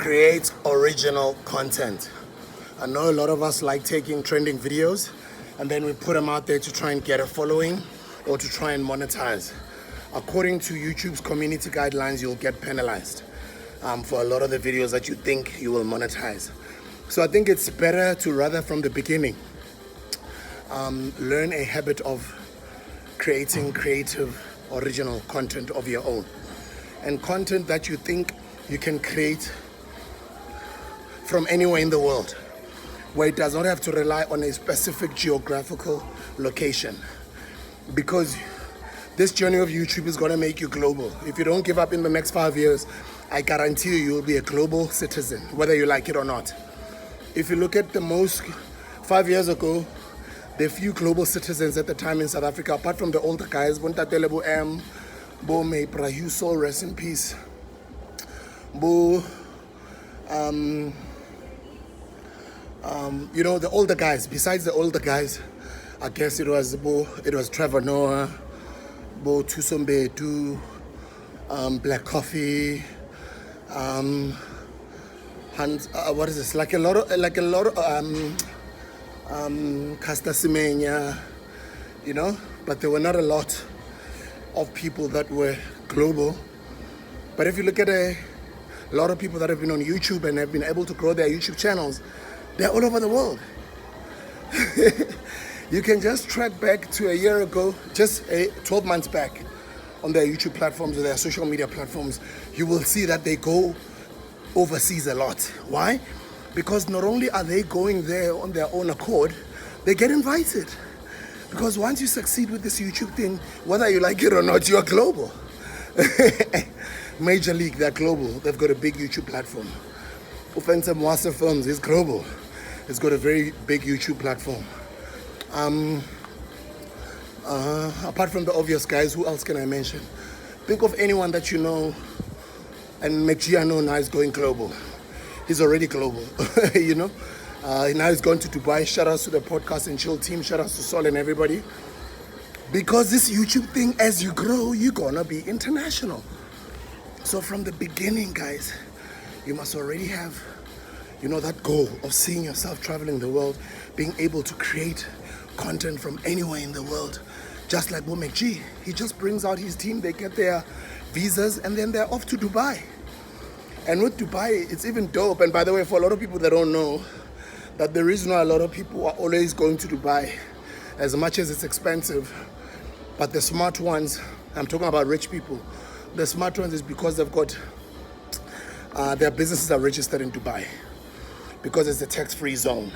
Create original content. I know a lot of us like taking trending videos and then we put them out there to try and get a following or to try and monetize. According to YouTube's community guidelines, you'll get penalized for a lot of the videos that you think you will monetize. So I think it's better to rather from the beginning learn a habit of creating creative, original content of your own. And content that you think you can create from anywhere in the world, where it does not have to rely on a specific geographical location. Because this journey of YouTube is going to make you global. If you don't give up in the next 5 years, I guarantee you, you'll be a global citizen, whether you like it or not. If you look at the most, 5 years ago, the few global citizens at the time in South Africa, apart from the older guys, Bontatele Bo M, Bo May Prahuso, rest in peace, Bo, you know, the older guys. Besides the older guys, I guess it was Trevor Noah, Bo Tusombe, Black Coffee, Hans, what is this? Like a lot of Casta Semenya, you know, but there were not a lot of people that were global. But if you look at a lot of people that have been on YouTube and have been able to grow their YouTube channels, they're all over the world. You can just track back to a year ago, just 12 months back on their YouTube platforms or their social media platforms. You will see that they go overseas a lot. Why? Because not only are they going there on their own accord, they get invited. Because once you succeed with this YouTube thing, whether you like it or not, you are global. Major League, they're global. They've got a big YouTube platform. Offensive Mwasa Films is global. It's got a very big YouTube platform. Apart from the obvious guys, who else can I mention? Think of anyone that you know, and Mejiano now is going global. He's already global, you know. Now he's going to Dubai. Shout out to the Podcast and Chill team. Shout out to Sol and everybody. Because this YouTube thing, as you grow, you're gonna be international. So from the beginning, guys, you must already have, you know, that goal of seeing yourself traveling the world, being able to create content from anywhere in the world. Just like Bo McG, he just brings out his team, they get their visas, and then they're off to Dubai. And with Dubai, it's even dope. And by the way, for a lot of people that don't know, that the reason why a lot of people are always going to Dubai, as much as it's expensive, but the smart ones, I'm talking about rich people, the smart ones is because they've got, their businesses are registered in Dubai, because it's a tax-free zone.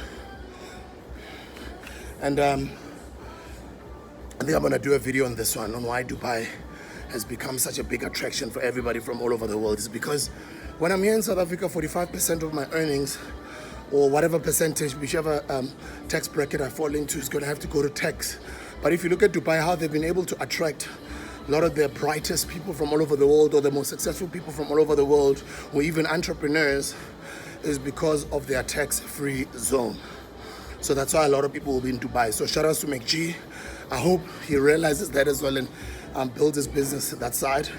And I think I'm gonna do a video on this one, on why Dubai has become such a big attraction for everybody from all over the world. It's because when I'm here in South Africa, 45% of my earnings, or whatever percentage, whichever tax bracket I fall into, is gonna have to go to tax. But if you look at Dubai, how they've been able to attract a lot of the brightest people from all over the world, or the most successful people from all over the world, or even entrepreneurs, is because of their tax-free zone. So that's why a lot of people will be in Dubai. So shout out to McG. I hope he realizes that as well and builds his business that side.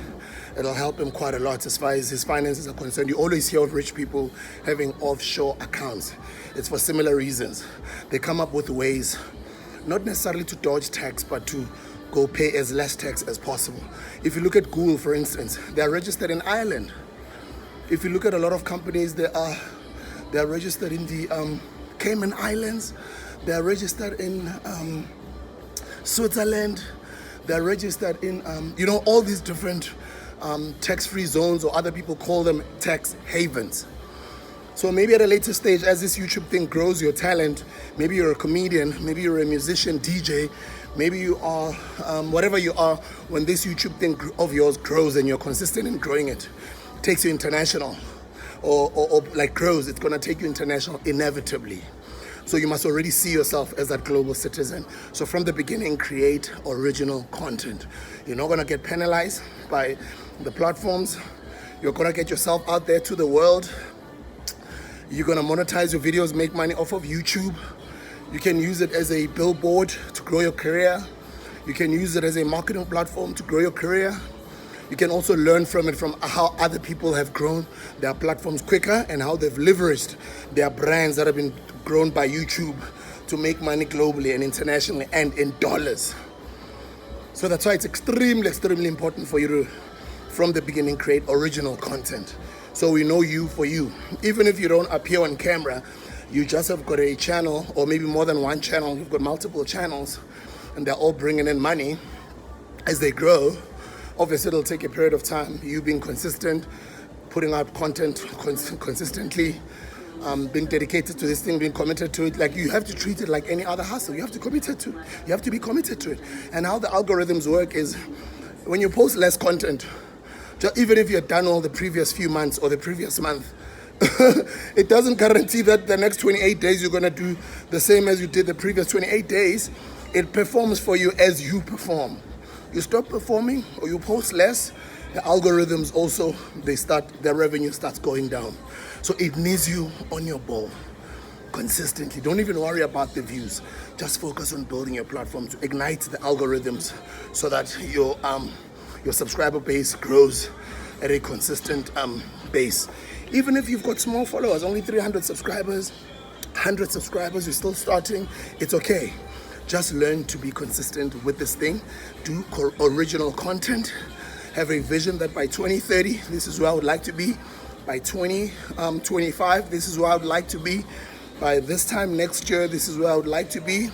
It'll help him quite a lot as far as his finances are concerned. You always hear of rich people having offshore accounts. It's for similar reasons. They come up with ways, not necessarily to dodge tax, but to go pay as less tax as possible. If you look at Google, for instance, they're registered in Ireland. If you look at a lot of companies, they're registered in the Cayman Islands. They're registered in Switzerland. They're registered in, you know, all these different tax-free zones, or other people call them tax havens. So maybe at a later stage, as this YouTube thing grows your talent, maybe you're a comedian, maybe you're a musician, DJ, maybe you are, whatever you are, when this YouTube thing of yours grows and you're consistent in growing it, takes you international, or like grows, it's gonna take you international inevitably. So you must already see yourself as that global citizen. So from the beginning, create original content. You're not gonna get penalized by the platforms. You're gonna get yourself out there to the world. You're gonna monetize your videos, make money off of YouTube. You can use it as a billboard to grow your career. You can use it as a marketing platform to grow your career. You can also learn from it, from how other people have grown their platforms quicker and how they've leveraged their brands that have been grown by YouTube to make money globally and internationally and in dollars. So that's why it's extremely, extremely important for you to, from the beginning, create original content. So we know you for you. Even if you don't appear on camera, you just have got a channel, or maybe more than one channel. You've got multiple channels, and they're all bringing in money. As they grow, obviously it'll take a period of time. You being consistent, putting out content consistently, being dedicated to this thing, being committed to it. Like, you have to treat it like any other hustle. You have to be committed to it. And how the algorithms work is, when you post less content, even if you're done all the previous few months or the previous month, it doesn't guarantee that the next 28 days you're going to do the same as you did the previous 28 days. It performs for you as you perform. You stop performing or you post less, the algorithms also, their revenue starts going down. So it needs you on your ball consistently. Don't even worry about the views. Just focus on building your platform to ignite the algorithms so that your subscriber base grows at a consistent base. Even if you've got small followers, only 300 subscribers, 100 subscribers, you're still starting, it's okay. Just learn to be consistent with this thing. Do original content. Have a vision that by 2030, this is where I would like to be. By 2025, this is where I would like to be. By this time next year, this is where I would like to be.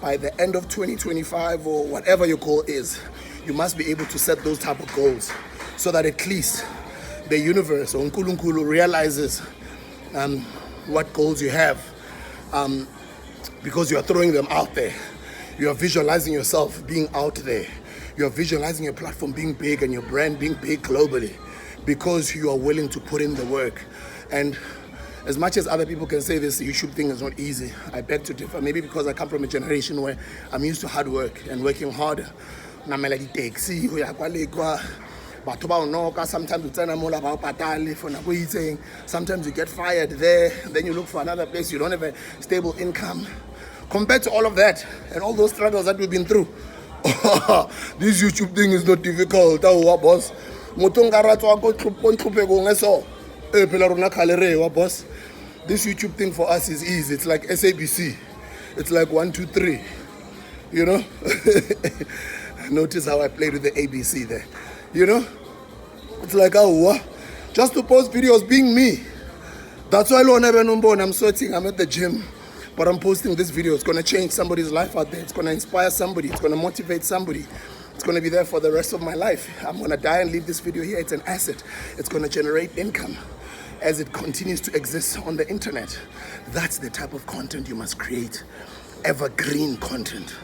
By the end of 2025, or whatever your goal is, you must be able to set those type of goals so that at least the universe or Nkulunkulu realizes what goals you have. Because you are throwing them out there. You are visualizing yourself being out there. You are visualizing your platform being big and your brand being big globally, because you are willing to put in the work. And as much as other people can say this YouTube thing is not easy, I beg to differ. Maybe because I come from a generation where I'm used to hard work and working harder. Sometimes sometimes you get fired there, then you look for another place, you don't have a stable income. Compared to all of that and all those struggles that we've been through, this YouTube thing is not difficult. Boss. This YouTube thing for us is easy. It's like SABC. It's like 1, 2, 3. You know? Notice how I played with the ABC there. You know? It's like, just to post videos being me. That's why I'm sweating, I'm at the gym. But I'm posting this video. It's going to change somebody's life out there. It's going to inspire somebody. It's going to motivate somebody. It's going to be there for the rest of my life. I'm going to die and leave this video here. It's an asset. It's going to generate income as it continues to exist on the internet. That's the type of content you must create. Evergreen content.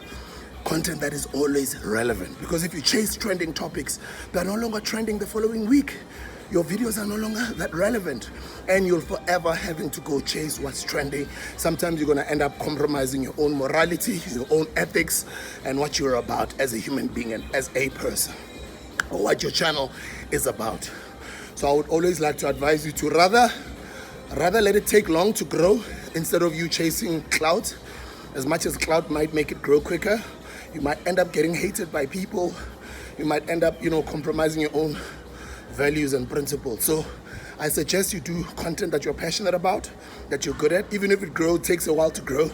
Content that is always relevant. Because if you chase trending topics, they're no longer trending the following week. Your videos are no longer that relevant, and you're forever having to go chase what's trending. Sometimes you're going to end up compromising your own morality, your own ethics, and what you're about as a human being and as a person, or what your channel is about. So I would always like to advise you to rather let it take long to grow instead of you chasing clout. As much as clout might make it grow quicker, you might end up getting hated by people. You might end up, compromising your own values and principles. So I suggest you do content that you're passionate about, that you're good at, even if it takes a while to grow,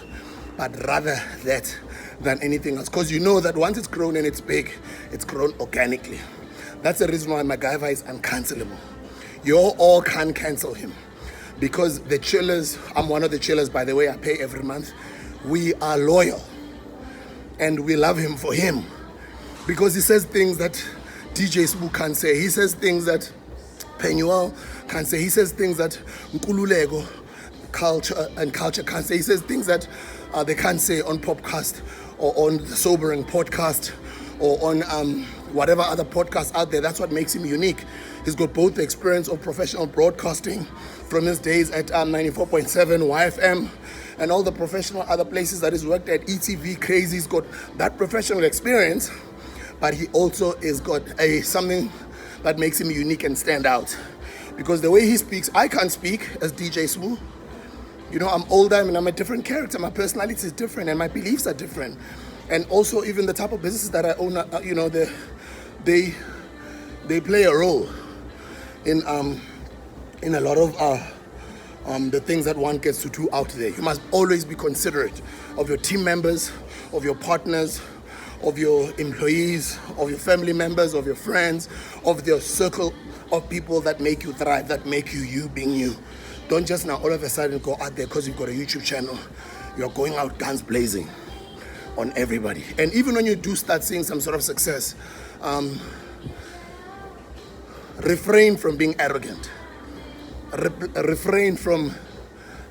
but rather that than anything else. Because you know that once it's grown and it's big, it's grown organically. That's the reason why MacGyver is uncancelable. You all can cancel him. Because the chillers, I'm one of the chillers, by the way, I pay every month. We are loyal. And we love him for him. Because he says things that DJ Sbu can't say. He says things that Penuel can't say. He says things that Nkululeko culture can't say. He says things that they can't say on Popcast or on the Sobering podcast or on whatever other podcasts out there. That's what makes him unique. He's got both the experience of professional broadcasting from his days at 94.7 YFM and all the professional other places that he's worked at, ETV, Crazy. He's got that professional experience, but he also has got something that makes him unique and stand out. Because the way he speaks, I can't speak as DJ Sbu. I'm older and I'm a different character. My personality is different and my beliefs are different. And also even the type of businesses that I own, they play a role in a lot of the things that one gets to do out there. You must always be considerate of your team members, of your partners, of your employees, of your family members, of your friends, of your circle of people that make you thrive, that make you you being you. Don't just now all of a sudden go out there because you've got a YouTube channel. You're going out guns blazing on everybody. And even when you do start seeing some sort of success, refrain from being arrogant. Refrain from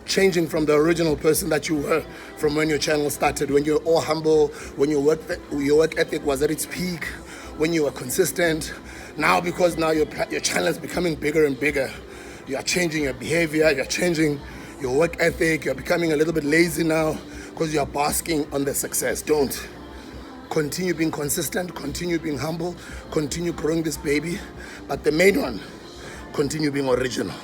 changing from the original person that you were from when your channel started, when you're all humble, when your work ethic was at its peak, when you were consistent. Now, because now your channel is becoming bigger and bigger, you are changing your behavior, you're changing your work ethic, you're becoming a little bit lazy now because you're basking on the success. Don't. Continue being consistent, continue being humble, continue growing this baby, but the main one, continue being original.